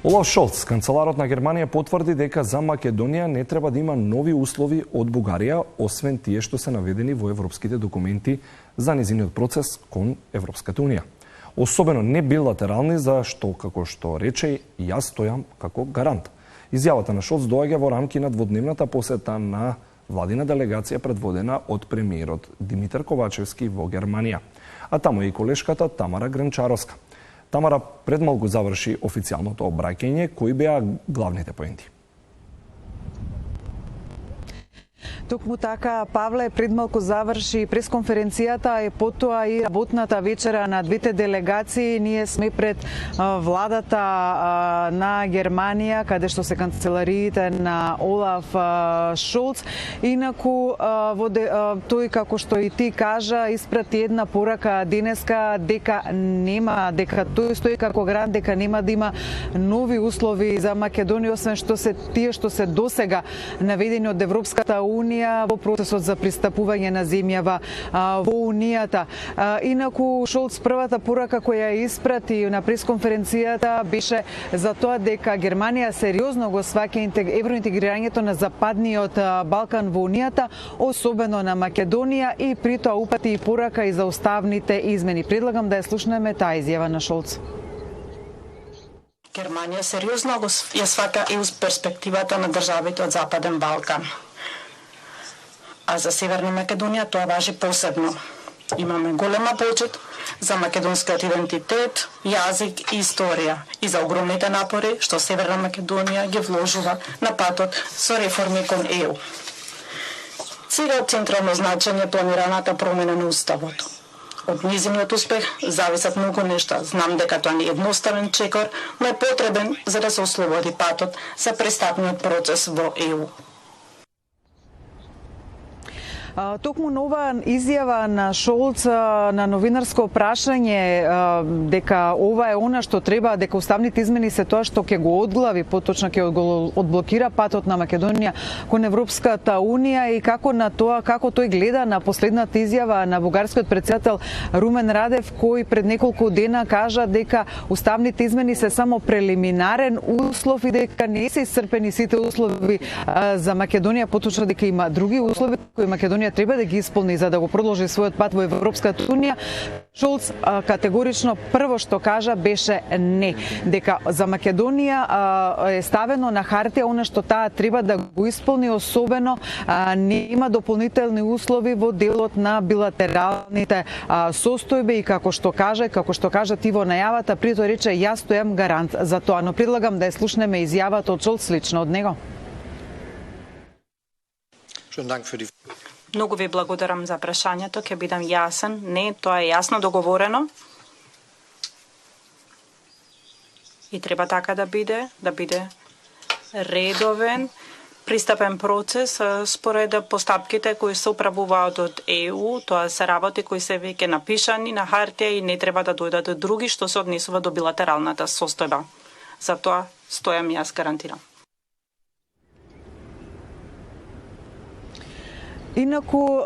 Олаф Шолц, канцеларот на Германија, потврди дека за Македонија не треба да има нови услови од Бугарија, освен тие што се наведени во европските документи за низиниот процес кон Европската Унија. Особено не билатерални, за што, како што рече, јас стојам како гарант. Изјавата на Шолц доаѓа во рамки на дводневната посета на владина делегација предводена од премиерот Димитар Ковачевски во Германија, а таму е и колешката Тамара Гранчаровска. Тамара предмалку заврши официјалното обраќање, кои беа главните поенти. Токму така, Павле, предмалку заврши пресконференцијата и потоа и работната вечера на двете делегации. Ние сме пред владата на Германија, каде што се канцелариите на Олаф Шолц. Инаку, тој, како што и ти кажа, испрати една порака денеска дека тој стои како гарант дека нема да има нови услови за Македонија, освен што се тие што се досега наведени од Европската Унија во процесот за пристапување на земјава во Унијата. Инаку, Шолц првата порака која испрати на пресконференцијата беше за тоа дека Германија сериозно го сваќа евроинтегрирањето на Западниот Балкан во Унијата, особено на Македонија, и при тоа упати и порака и за уставните измени. Предлагам да ја слушнеме таа изјава на Шолц. Германија сериозно ја сваќа и перспективата на државите од Западен Балкан. А за Северна Македонија тоа важи посебно. Имаме голема почит за македонскиот идентитет, јазик и историја и за огромните напори што Северна Македонија ги вложува на патот со реформи кон ЕУ. Сега од централно значење планираната промена на уставот. Од низиниот успех зависат многу нешта. Знам дека тоа не е едноставен чекор, но е потребен за да се ослободи патот за престапниот процес во ЕУ. Токму нова изјава на Шолц на новинарско прашање дека ова е она што треба, дека уставните измени се тоа што ќе го одглави, поточно ќе го одблокира патот на Македонија кон Европската Унија, и како на тоа, како тој гледа на последната изјава на бугарскиот претседател Румен Радев, кој пред неколку дена кажа дека уставните измени се само прелиминарен услов и дека не се исцрпени сите услови за Македонија, поточно дека има други услови кои Македонија треба да ги исполни за да го продолжи својот пат во Европската Унија. Шолц категорично прво што кажа беше не, дека за Македонија е ставено на хартија она што таа треба да го исполни, особено нема дополнителни услови во делот на билатералните состојби, и како што кажа ти во најавата, при тоа рече јас стојам гарант за тоа, но предлагам да ја слушнеме изјавата од Шолц лично од него. Многу ви благодарам за прашањето, ќе бидам јасен. Не, тоа е јасно договорено. И треба така да биде редовен, пристапен процес според постапките кои се управуваат од ЕУ. Тоа се работи кои се веќе напишани на хартија и не треба да дојдат други што се однесува до билатералната состојба. За тоа стојам јас, гарантирам. Инаку,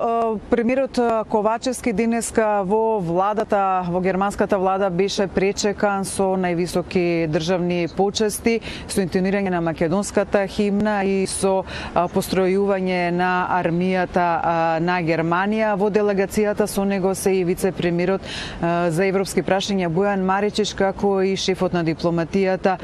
премиерот Ковачевски денеска во германската влада беше пречекан со највисоки државни почести, со интонирање на македонската химна и со постројување на армијата на Германија. Во делегацијата со него се и вице-премиерот за европски прашања Бојан Маричич, како и шефот на дипломатијата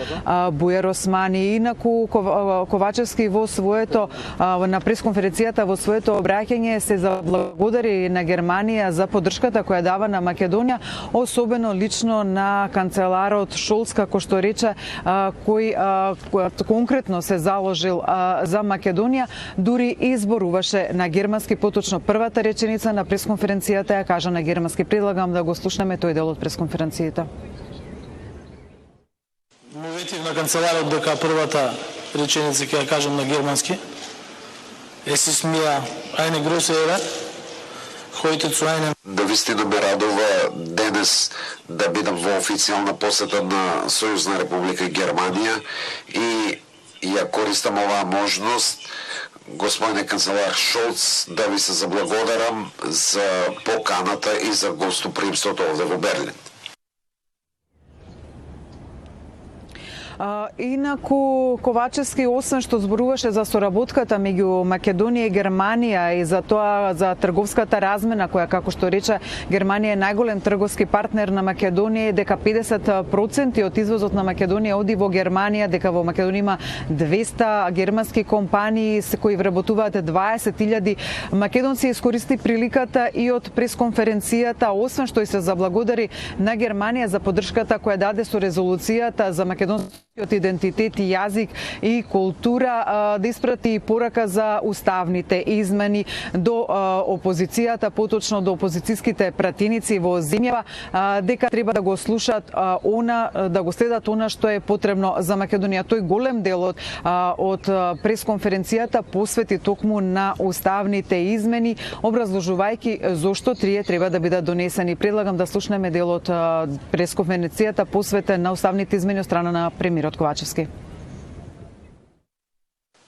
Бујар Османи. Инаку, Ковачевски во своето на пресконференцијата во своето обраќање се заблагодари на Германија за поддршката која дава на Македонија, особено лично на канцеларот Шолц, како што рече, кој конкретно се заложил за Македонија, дури изборуваше на германски, поточно првата реченица на пресконференцијата ја кажа на германски. Предлагам да го слушнеме тој дел од пресконференцијата. Моветив на канцеларот дека првата реченица ќе ја кажам на германски. Es ist mir eine große Ehre, heute zu einem... Да вистина ме радува денес да бидам во официјална посета на Сојузна Република Германија и ја користам оваа можност, господине канцелар Шолц, да ви се заблагодарам за поканата и за гостопримството овде во Берлин. Инаку, Ковачевски, освен што зборуваше за соработката меѓу Македонија и Германија и за тоа, за трговската размена, која, како што рече, Германија е најголем трговски партнер на Македонија, дека 50% од извозот на Македонија оди во Германија, дека во Македонија има 200 германски компании кои вработуваат 20.000 македонци. Искористи приликата и од пресконференцијата, освен што и се заблагодари на Германија за поддршката која даде со резолуцијата за македонскиот идентитет и јазик и култура, да испрати порака за уставните измени до опозицијата, поточно до опозицијските пратеници во земјава, дека треба да го слушаат да го следат она што е потребно за Македонија. Тој голем дел од пресконференцијата посвети токму на уставните измени, образложувајќи зошто трие треба да бидат донесени. Предлагам да слушнеме дел од пресконференцијата посветен на уставните измени од страна на премиерот Ковачевски.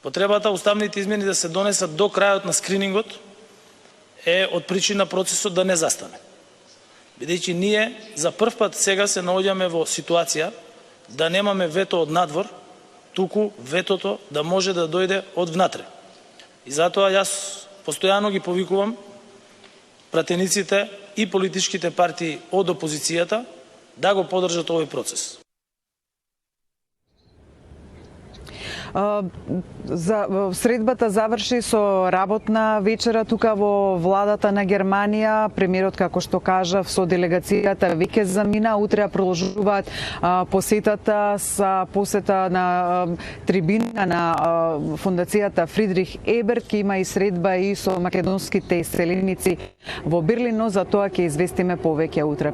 Потребата уставните измени да се донесат до крајот на скринингот е од причина процесот да не застане. Бидејќи ние за прв пат сега се наоѓаме во ситуација да немаме вето од надвор, туку ветото да може да дојде од внатре. И затоа јас постојано ги повикувам пратениците и политичките партии од опозицијата да го поддржат овој процес. Средбата заврши со работна вечера тука во владата на Германија. Премиерот, како што кажав, со делегацијата веќе замина. Утре продолжуваат посетата со посета на трибина на фондацијата Фридрих Еберт. Ке има и средба и со македонските иселеници во Берлин, но за тоа ќе известиме повеќе утре.